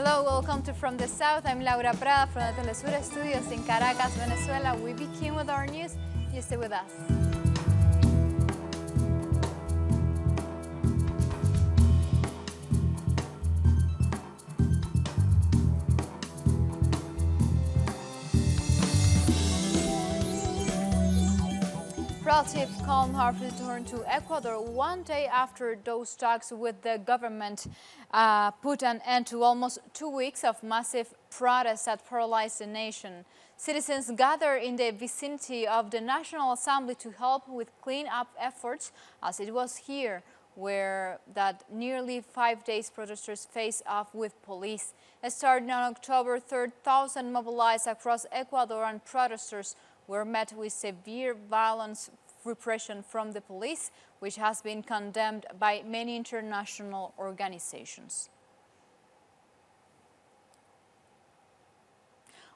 Hello, welcome to From the South. I'm Laura Prada from the Telesur Studios in Caracas, Venezuela. We begin with our news. You stay with us. Relative calm have returned to Ecuador one day after those talks with the government put an end to almost 2 weeks of massive protests that paralyzed the nation. Citizens gathered in the vicinity of the National Assembly to help with clean-up efforts, as it was here where that nearly 5 days protesters faced off with police. Starting on October 3rd, thousands mobilized across Ecuador, and protesters were met with severe violence repression from the police, which has been condemned by many international organizations.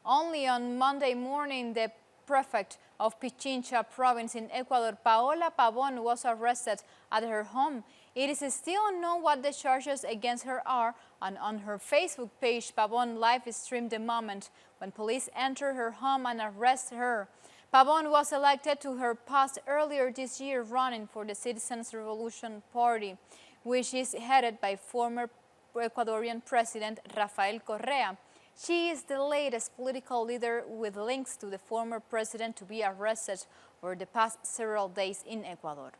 Only on Monday morning, the prefect of Pichincha province in Ecuador, Paola Pavón, was arrested at her home. It is still unknown what the charges against her are, and on her Facebook page, Pavón live streamed the moment when police entered her home and arrested her. Pavón was elected to her post earlier this year, running for the Citizens' Revolution Party, which is headed by former Ecuadorian President Rafael Correa. She is the latest political leader with links to the former president to be arrested over the past several days in Ecuador.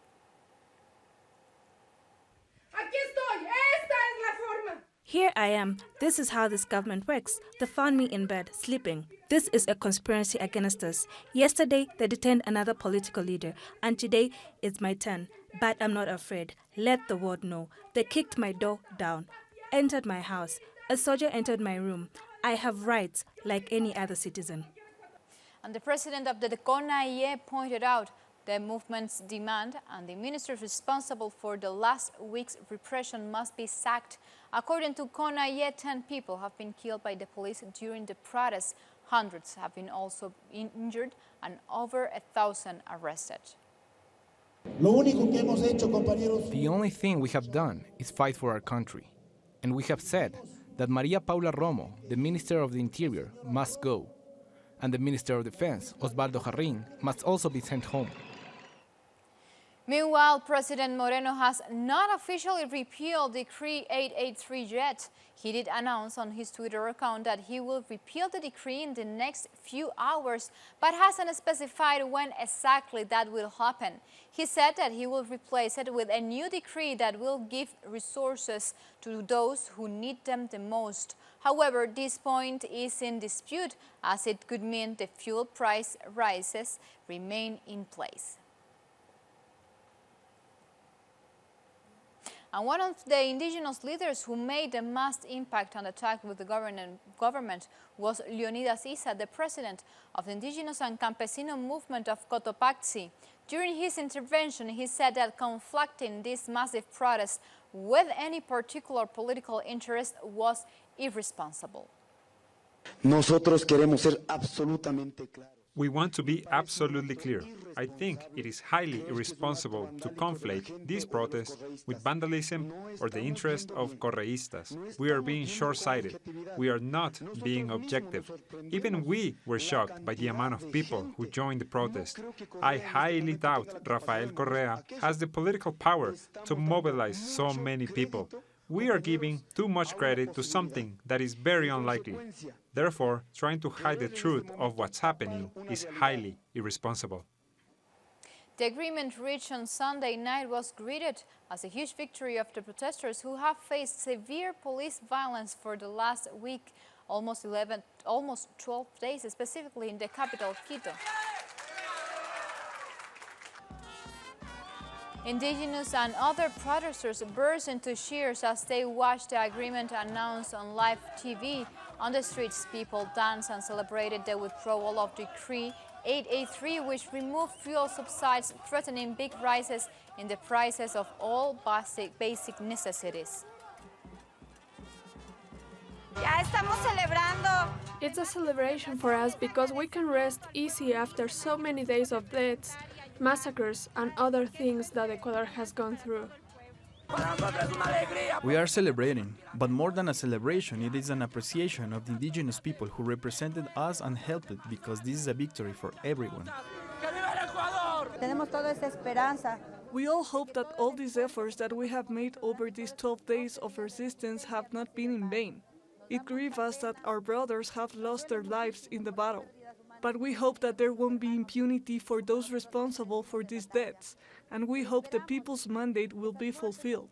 Here I am. This is how this government works. They found me in bed, sleeping. This is a conspiracy against us. Yesterday, they detained another political leader, and today it's my turn. But I'm not afraid. Let the world know. They kicked my door down, entered my house. A soldier entered my room. I have rights like any other citizen. And the president of the CONAIE pointed out the movement's demand, and the ministers responsible for the last week's repression must be sacked. According to CONAIE, 10 people have been killed by the police during the protests. Hundreds have been also injured and over 1,000 arrested. The only thing we have done is fight for our country. And we have said that Maria Paula Romo, the Minister of the Interior, must go. And the Minister of Defense, Osvaldo Jarrín, must also be sent home. Meanwhile, President Moreno has not officially repealed Decree 883 yet. He did announce on his Twitter account that he will repeal the decree in the next few hours, but hasn't specified when exactly that will happen. He said that he will replace it with a new decree that will give resources to those who need them the most. However, this point is in dispute, as it could mean the fuel price rises remain in place. And one of the indigenous leaders who made the most impact on the attack with the government was Leonidas Issa, the president of the indigenous and campesino movement of Cotopaxi. During his intervention, he said that conflicting these massive protests with any particular political interest was irresponsible. Nosotros queremos ser absolutamente claros. We want to be absolutely clear. I think it is highly irresponsible to conflate these protests with vandalism or the interest of Correístas. We are being short-sighted. We are not being objective. Even we were shocked by the amount of people who joined the protest. I highly doubt Rafael Correa has the political power to mobilize so many people. We are giving too much credit to something that is very unlikely. Therefore, trying to hide the truth of what's happening is highly irresponsible. The agreement reached on Sunday night was greeted as a huge victory of the protesters who have faced severe police violence for the last week, almost 12 days, specifically in the capital, Quito. Indigenous and other protesters burst into cheers as they watched the agreement announced on live TV. On the streets, people danced and celebrated the withdrawal of Decree 883, which removed fuel subsidies, threatening big rises in the prices of all basic necessities. It's a celebration for us because we can rest easy after so many days of deaths, massacres, and other things that Ecuador has gone through. We are celebrating, but more than a celebration, it is an appreciation of the indigenous people who represented us and helped it, because this is a victory for everyone. We all hope that all these efforts that we have made over these 12 days of resistance have not been in vain. It grieves us that our brothers have lost their lives in the battle. But we hope that there won't be impunity for those responsible for these deaths, and we hope the people's mandate will be fulfilled.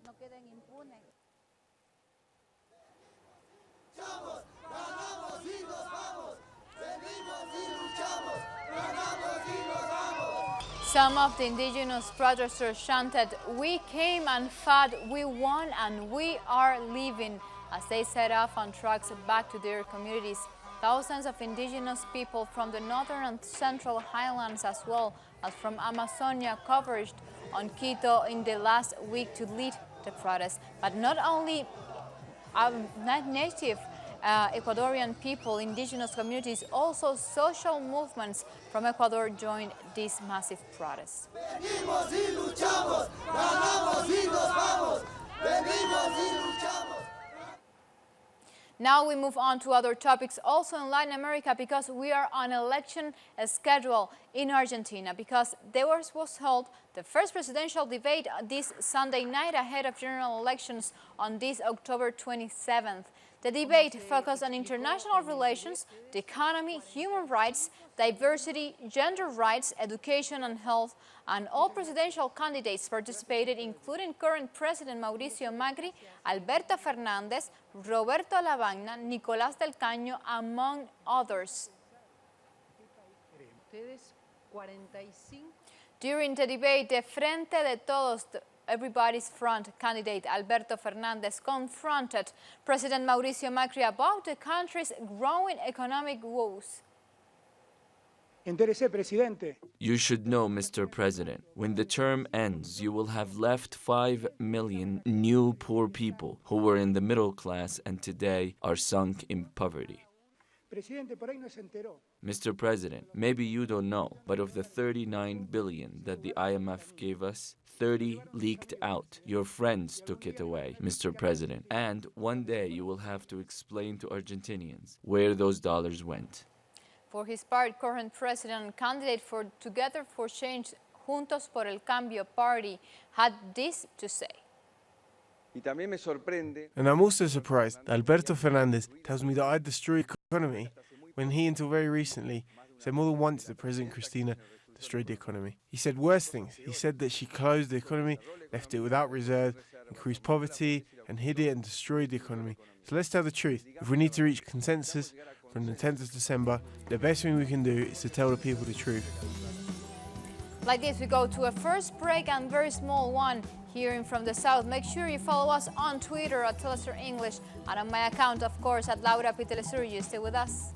Some of the indigenous protesters chanted, "We came and fought, we won, and we are leaving," as they set off on trucks back to their communities. Thousands of indigenous people from the northern and central highlands, as well as from Amazonia, converged on Quito in the last week to lead the protest. But not only native Ecuadorian people, indigenous communities, also social movements from Ecuador joined this massive protest. Venimos y luchamos, ganamos y nos vamos. Venimos y luchamos. Now we move on to other topics also in Latin America, because we are on election schedule in Argentina, because there was held the first presidential debate this Sunday night ahead of general elections on this October 27th. The debate focused on international relations, the economy, human rights, diversity, gender rights, education and health, and all presidential candidates participated, including current President Mauricio Macri, Alberto Fernández, Roberto Lavagna, Nicolás del Caño, among others. During the debate, the Frente de Todos, Everybody's Front candidate Alberto Fernández confronted President Mauricio Macri about the country's growing economic woes. You should know, Mr. President, when the term ends, you will have left 5 million new poor people who were in the middle class and today are sunk in poverty. Mr. President, maybe you don't know, but of the 39 billion that the IMF gave us, 30 leaked out. Your friends took it away, Mr. President. And one day you will have to explain to Argentinians where those dollars went. For his part, current president and candidate for Together for Change, Juntos por el Cambio party, had this to say. And I'm also surprised that Alberto Fernandez tells me that I destroy the economy when he, until very recently, said more than once that President Cristina destroyed the economy. He said worse things. He said that she closed the economy, left it without reserve, increased poverty, and hid it and destroyed the economy. So let's tell the truth. If we need to reach consensus from the 10th of December, the best thing we can do is to tell the people the truth. Like this, we go to a first break, and very small one, hearing from the south. Make sure you follow us on Twitter at Telesur English, and on my account, of course, at Laura P. Telesur. You stay with us.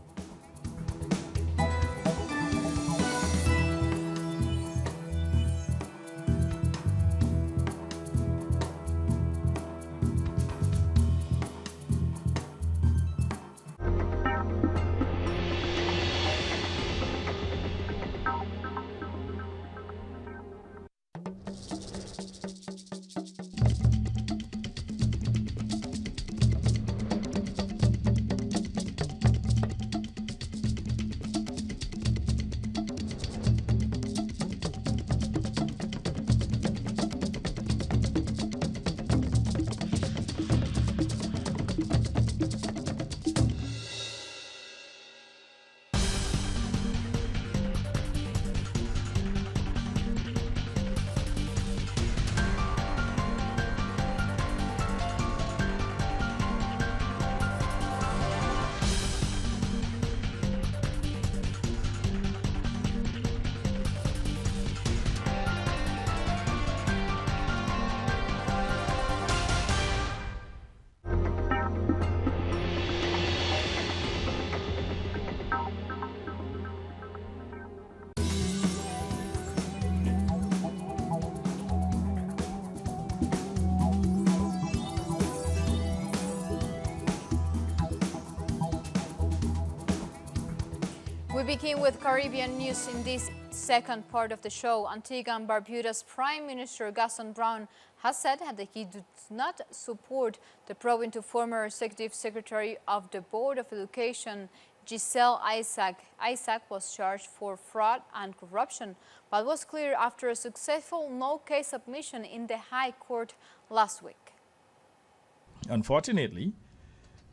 We begin with Caribbean news in this second part of the show, Antigua and Barbuda's Prime Minister Gaston Brown has said that he does not support the probe into former Executive Secretary of the Board of Education, Giselle Isaac. Isaac was charged for fraud and corruption, but was cleared after a successful no-case submission in the High Court last week. Unfortunately,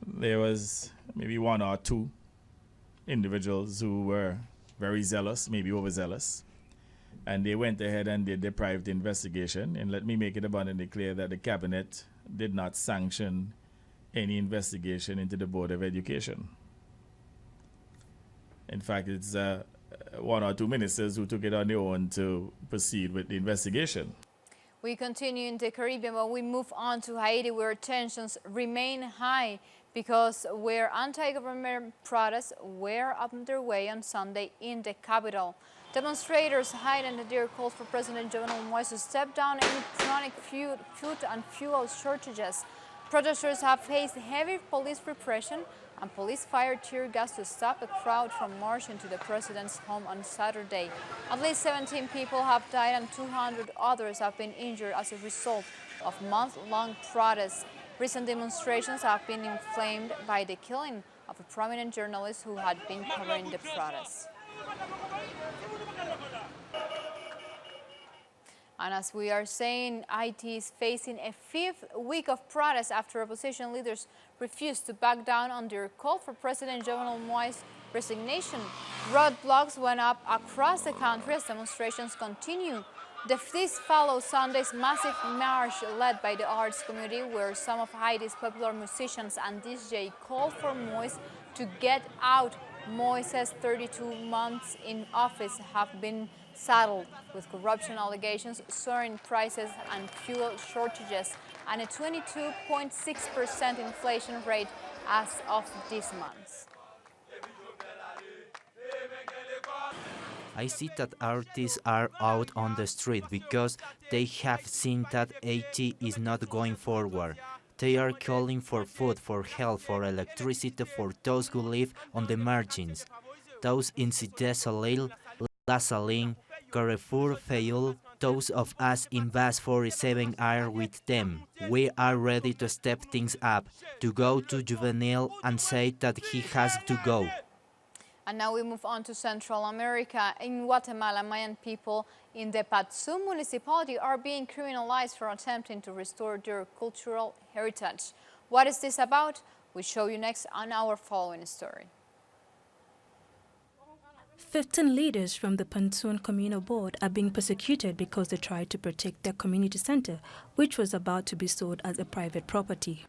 there was maybe one or two individuals who were very zealous, maybe overzealous, and they went ahead and did the private investigation. And let me make it abundantly clear that the cabinet did not sanction any investigation into the Board of Education. In fact, it's one or two ministers who took it on their own to proceed with the investigation. We continue in the Caribbean, but we move on to Haiti, where tensions remain high because where anti-government protests were underway on Sunday in the capital. Demonstrators heightened their calls for President Jovenel Moise to step down any chronic food and fuel shortages. Protesters have faced heavy police repression, and police fired tear gas to stop a crowd from marching to the president's home on Saturday. At least 17 people have died and 200 others have been injured as a result of month-long protests. Recent demonstrations have been inflamed by the killing of a prominent journalist who had been covering the protests. And as we are saying, Haiti is facing a fifth week of protests after opposition leaders refused to back down on their call for President Jovenel Moise's resignation. Roadblocks went up across the country as demonstrations continue. This follows Sunday's massive march led by the arts community, where some of Haiti's popular musicians and DJ called for Moise to get out. Moise's 32 months in office have been saddled with corruption allegations, soaring prices and fuel shortages, and a 22.6% inflation rate as of this month. I see that artists are out on the street because they have seen that Haiti is not going forward. They are calling for food, for health, for electricity for those who live on the margins. Those in Cité Soleil, La Saline, Carrefour Fayol, those of us in Bus 47 are with them. We are ready to step things up, to go to Juvenile and say that he has to go. And now we move on to Central America. In Guatemala, Mayan people in the Patzum municipality are being criminalized for attempting to restore their cultural heritage. What is this about? We show you next on our following story. 15 leaders from the Pantun Communal Board are being persecuted because they tried to protect their community center, which was about to be sold as a private property.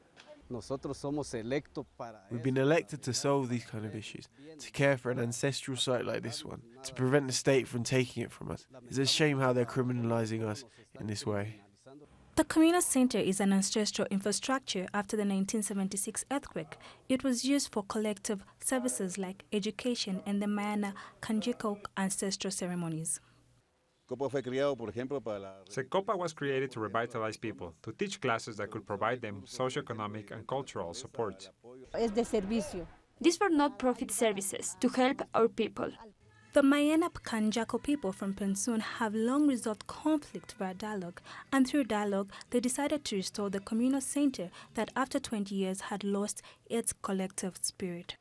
We've been elected to solve these kind of issues, to care for an ancestral site like this one, to prevent the state from taking it from us. It's a shame how they're criminalizing us in this way. The communal center is an ancestral infrastructure after the 1976 earthquake. It was used for collective services like education and the Mayana Kanjikok ancestral ceremonies. Secopa was created to revitalize people, to teach classes that could provide them socioeconomic and cultural support. These were not-profit services to help our people. The Mayana Kanjako people from Pensun have long resolved conflict via dialogue, and through dialogue, they decided to restore the communal center that after 20 years had lost its collective spirit.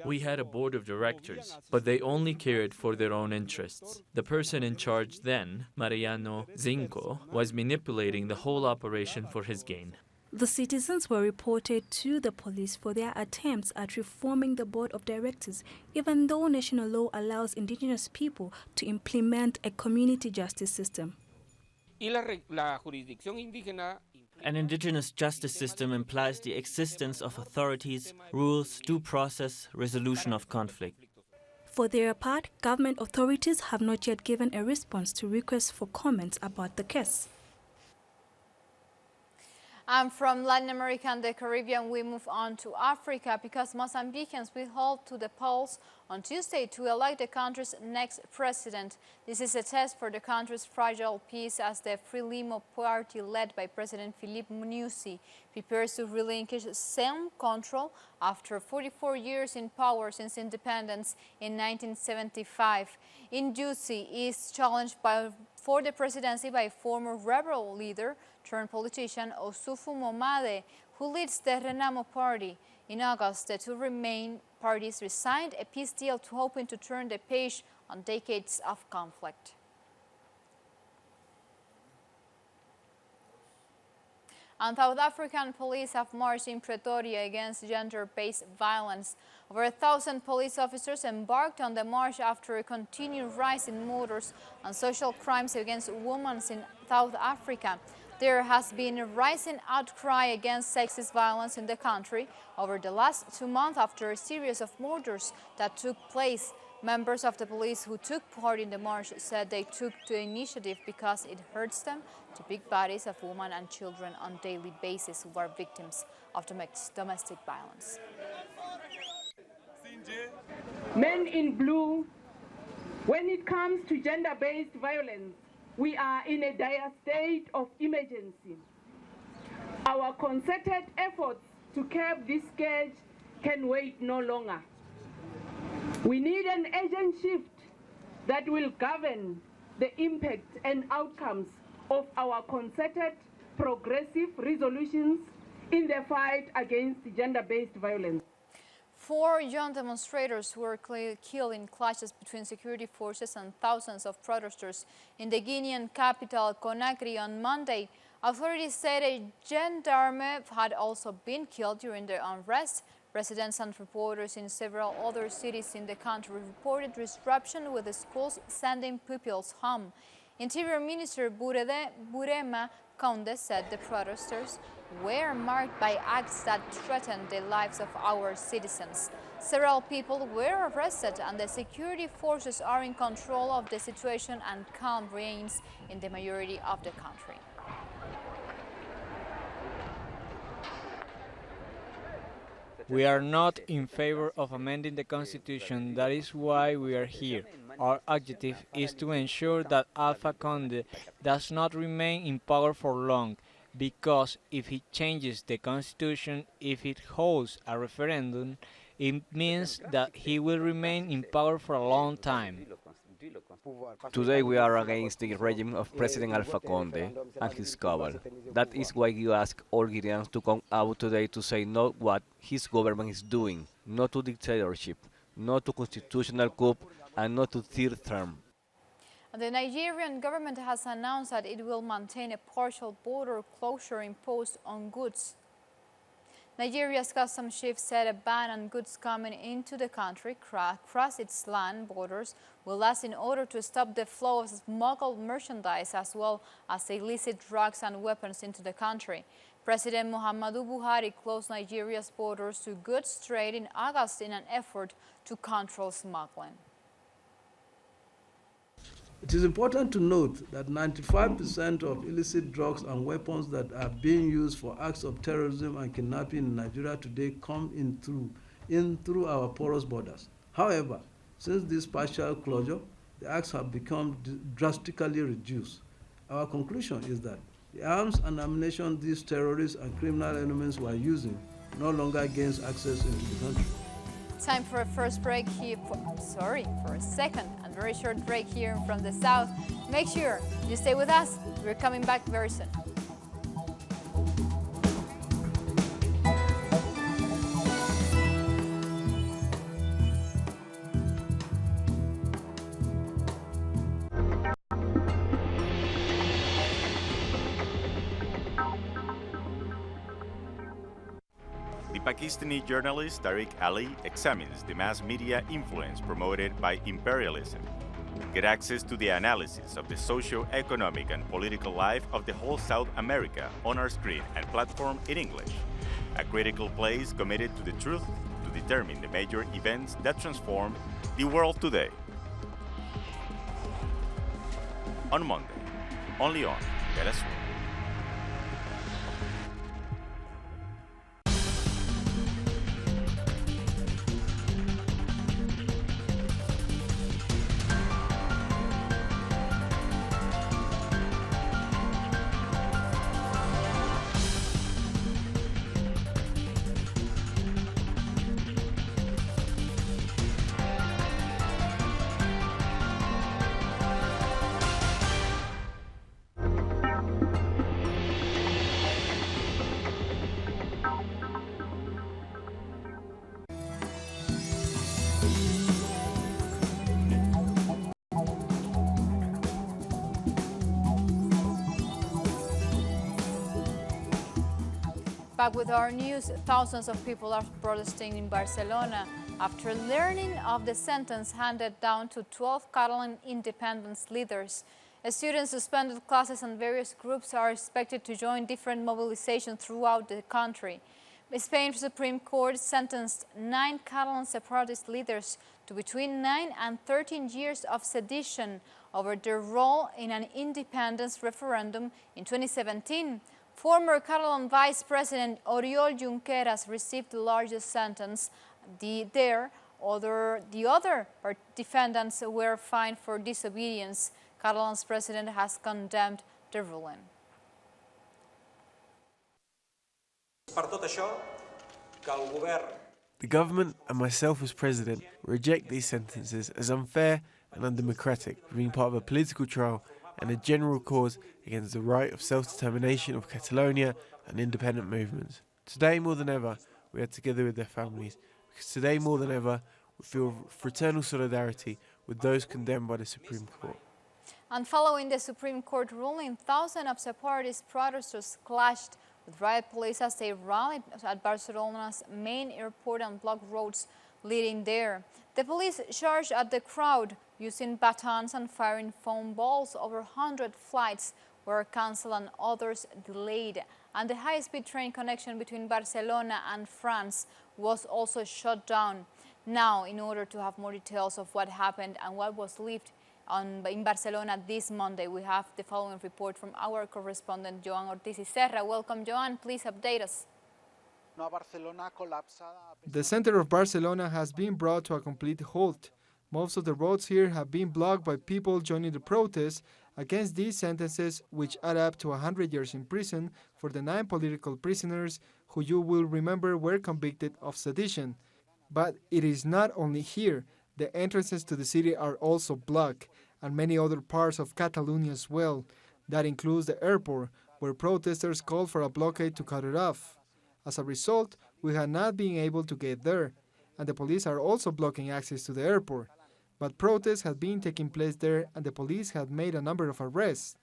We had a board of directors, but they only cared for their own interests. The person in charge then, Mariano Zinco, was manipulating the whole operation for his gain. The citizens were reported to the police for their attempts at reforming the board of directors, even though national law allows indigenous people to implement a community justice system. An indigenous justice system implies the existence of authorities, rules, due process, resolution of conflict. For their part, government authorities have not yet given a response to requests for comments about the case. And from Latin America and the Caribbean, we move on to Africa because Mozambicans will hold to the polls on on Tuesday to elect the country's next president. This is a test for the country's fragile peace as the Frelimo party, led by President Filipe Nyusi, prepares to relinquish some control after 44 years in power since independence in 1975. Nyusi is challenged for the presidency by former rebel leader turned politician Osufu Momade, who leads the Renamo party. In August, the two Remain parties signed a peace deal hoping to turn the page on decades of conflict. And South African police have marched in Pretoria against gender-based violence. Over 1,000 police officers embarked on the march after a continued rise in murders and social crimes against women in South Africa. There has been a rising outcry against sexist violence in the country over the last 2 months after a series of murders that took place. Members of the police who took part in the march said they took the initiative because it hurts them to pick bodies of women and children on a daily basis who are victims of domestic violence. Men in blue, when it comes to gender-based violence, we are in a dire state of emergency. Our concerted efforts to curb this scourge can wait no longer. We need an urgent shift that will govern the impact and outcomes of our concerted progressive resolutions in the fight against gender-based violence. 4 young demonstrators were killed in clashes between security forces and thousands of protesters in the Guinean capital, Conakry, on Monday. Authorities said a gendarme had also been killed during the unrest. Residents and reporters in several other cities in the country reported disruption with the schools sending pupils home. Interior Minister Burema Conde said the protesters were marked by acts that threatened the lives of our citizens. Several people were arrested and the security forces are in control of the situation and calm reigns in the majority of the country. We are not in favor of amending the Constitution. That is why we are here. Our objective is to ensure that Alpha Conde does not remain in power for long, because if he changes the Constitution, if it holds a referendum, it means that he will remain in power for a long time. Today we are against the regime of President Alpha Conde and his cabal. That is why we ask all Guineans to come out today to say no what his government is doing, no to dictatorship, no to constitutional coup, and no to third term. The Nigerian government has announced that it will maintain a partial border closure imposed on goods. Nigeria's customs chief said a ban on goods coming into the country across its land borders will last in order to stop the flow of smuggled merchandise as well as illicit drugs and weapons into the country. President Muhammadu Buhari closed Nigeria's borders to goods trade in August in an effort to control smuggling. It is important to note that 95% of illicit drugs and weapons that are being used for acts of terrorism and kidnapping in Nigeria today come in through our porous borders. However, since this partial closure, the acts have become drastically reduced. Our conclusion is that the arms and ammunition these terrorists and criminal elements were using no longer gains access into the country. Time for a first break here. For a second and very short break here from the south. Make sure you stay with us. We're coming back very soon. Pakistani journalist Tariq Ali examines the mass media influence promoted by imperialism. Get access to the analysis of the socio-economic and political life of the whole South America on our screen and platform in English. A critical place committed to the truth to determine the major events that transform the world today. On Monday, only on Venezuela. back with our news. Thousands of people are protesting in Barcelona after learning of the sentence handed down to 12 Catalan independence leaders. Students suspended classes and various groups are expected to join different mobilizations throughout the country. Spain's Supreme Court sentenced 9 Catalan separatist leaders to between 9 and 13 years of sedition over their role in an independence referendum in 2017. Former Catalan Vice President Oriol Junqueras received the largest sentence. The other defendants were fined for disobedience. Catalan's president has condemned the ruling. The government and myself as president reject these sentences as unfair and undemocratic, being part of a political trial and a general cause against the right of self-determination of Catalonia and independent movements. Today more than ever, we are together with their families, because today more than ever, we feel fraternal solidarity with those condemned by the Supreme Court. And following the Supreme Court ruling, thousands of separatist protesters clashed with riot police as they rallied at Barcelona's main airport and blocked roads leading there. The police charged at the crowd using batons and firing foam balls. Over 100 flights were cancelled and others delayed. And the high-speed train connection between Barcelona and France was also shut down. Now, in order to have more details of what happened and what was left in Barcelona this Monday, we have the following report from our correspondent, Joan Ortiz Serra. Welcome, Joan. Please update us. The center of Barcelona has been brought to a complete halt. Most of the roads here have been blocked by people joining the protests against these sentences, which add up to 100 years in prison for the 9 political prisoners who you will remember were convicted of sedition. But it is not only here. The entrances to the city are also blocked, and many other parts of Catalonia as well. That includes the airport, where protesters called for a blockade to cut it off. As a result, we have not been able to get there, and the police are also blocking access to the airport. But protests have been taking place there, and the police have made a number of arrests.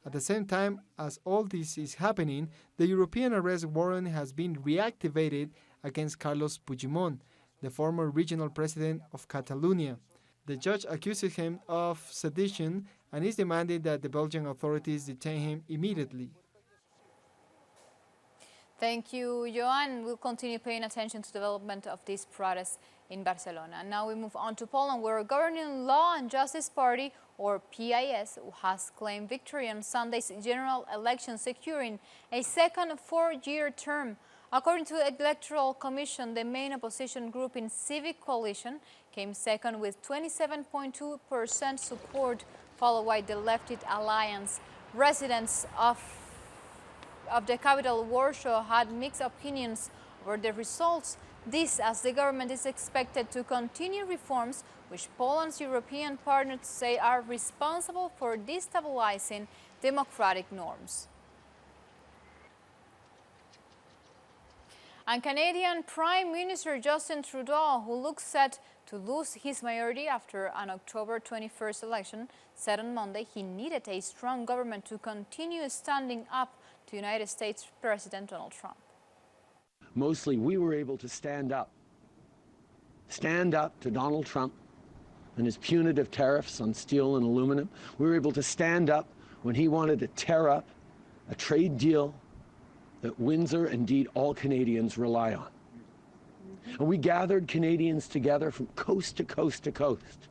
At the same time as all this is happening, the European arrest warrant has been reactivated against Carlos Puigdemont, the former regional president of Catalonia. The judge accuses him of sedition and is demanding that the Belgian authorities detain him immediately. Thank you, Joan. We'll continue paying attention to the development of these protests in Barcelona. Now we move on to Poland, where Governing Law and Justice Party, or PiS, has claimed victory on Sunday's general election, securing a second 4-year term. According to the Electoral Commission, the main opposition group in Civic Coalition came second with 27.2% support, followed by the Leftist Alliance. Residents of the capital, Warsaw, had mixed opinions over the results. This as the government is expected to continue reforms which Poland's European partners say are responsible for destabilizing democratic norms. And Canadian Prime Minister Justin Trudeau, who looks set to lose his majority after an October 21st election, said on Monday he needed a strong government to continue standing up to United States President Donald Trump. Mostly we were able to stand up to Donald Trump and his punitive tariffs on steel and aluminum. We were able to stand up when he wanted to tear up a trade deal that Windsor, indeed all Canadians, rely on. And we gathered Canadians together from coast to coast to coast,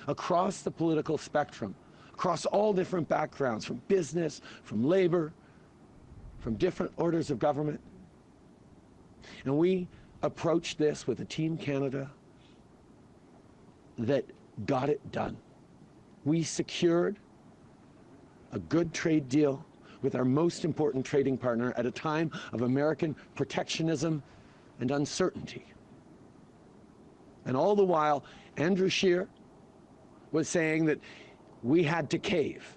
across the political spectrum, across all different backgrounds, from business, from labor, from different orders of government. And we approached this with a Team Canada that got it done. We secured a good trade deal with our most important trading partner at a time of American protectionism and uncertainty. And all the while, Andrew Scheer was saying that we had to cave.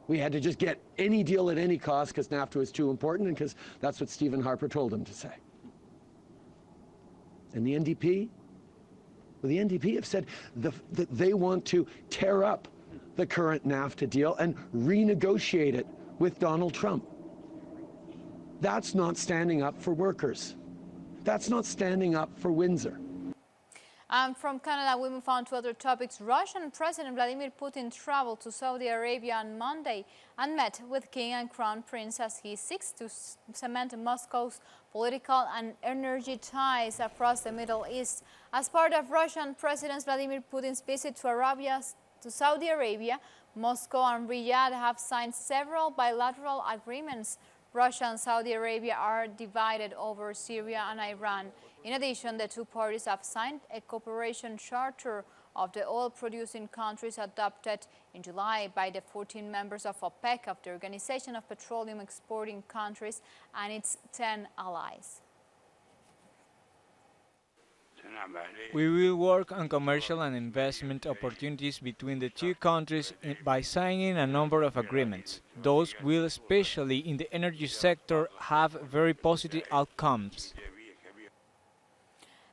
We had to just get any deal at any cost because NAFTA was too important and because that's what Stephen Harper told him to say. And the NDP? Well, the NDP have said that they want to tear up the current NAFTA deal and renegotiate it with Donald Trump. That's not standing up for workers. That's not standing up for Windsor. From Canada, we move on to other topics. Russian President Vladimir Putin traveled to Saudi Arabia on Monday and met with King and Crown Prince as he seeks to cement Moscow's political and energy ties across the Middle East. As part of Russian President Vladimir Putin's visit to Saudi Arabia, Moscow and Riyadh have signed several bilateral agreements. Russia and Saudi Arabia are divided over Syria and Iran. In addition, the two parties have signed a cooperation charter of the oil-producing countries adopted in July by the 14 members of OPEC, of the Organization of Petroleum Exporting Countries, and its 10 allies. We will work on commercial and investment opportunities between the two countries by signing a number of agreements. Those will, especially in the energy sector, have very positive outcomes.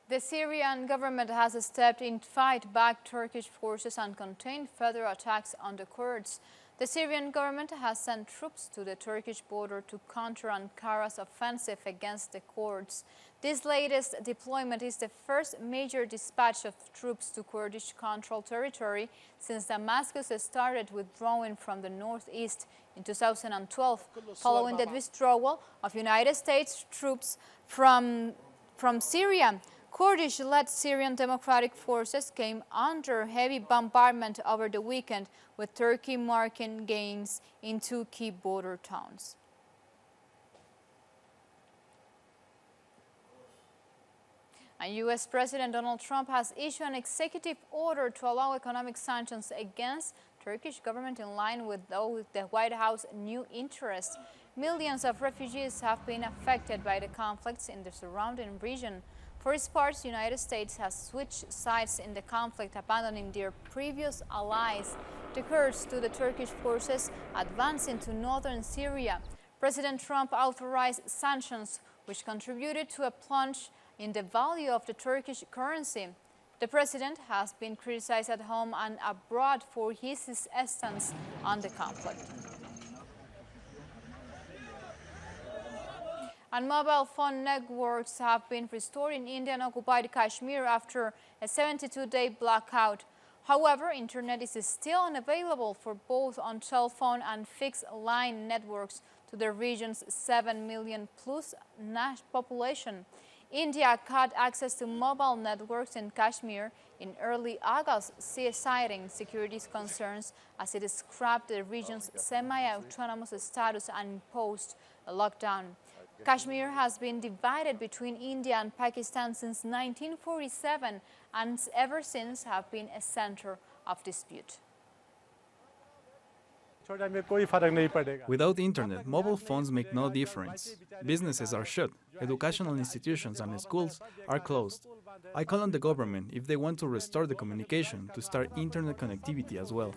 The Syrian government has stepped in to fight back Turkish forces and contain further attacks on the Kurds. The Syrian government has sent troops to the Turkish border to counter Ankara's offensive against the Kurds. This latest deployment is the first major dispatch of troops to Kurdish-controlled territory since Damascus started withdrawing from the northeast in 2012, following the withdrawal of United States troops from Syria. Kurdish-led Syrian Democratic Forces came under heavy bombardment over the weekend, with Turkey marking gains in two key border towns. And U.S. President Donald Trump has issued an executive order to allow economic sanctions against Turkish government in line with the White House new interest. Millions of refugees have been affected by the conflicts in the surrounding region. For its part, the United States has switched sides in the conflict, abandoning their previous allies, the Kurds, to the Turkish forces advancing to northern Syria. President Trump authorized sanctions, which contributed to a plunge in the value of the Turkish currency. The president has been criticized at home and abroad for his stance on the conflict. And mobile phone networks have been restored in Indian-occupied Kashmir after a 72-day blackout. However, internet is still unavailable for both on cell phone and fixed-line networks to the region's 7 million-plus population. India cut access to mobile networks in Kashmir in early August, citing security concerns as it scrapped the region's semi-autonomous status and imposed a lockdown. Kashmir has been divided between India and Pakistan since 1947 and ever since have been a center of dispute. Without internet, mobile phones make no difference. Businesses are shut, educational institutions and schools are closed. I call on the government, if they want to restore the communication, to start internet connectivity as well.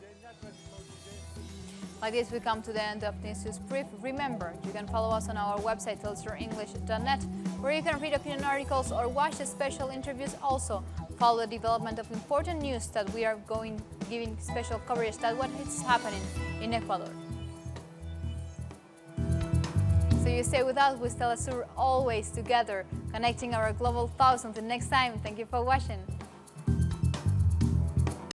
Like this, we come to the end of this news brief. Remember, you can follow us on our website, telsterenglish.net, where you can read opinion articles or watch the special interviews. Also, follow the development of important news that we are giving special coverage that what is happening in Ecuador. So you stay with us with Telesur, always together, connecting our global thoughts. Until next time, thank you for watching.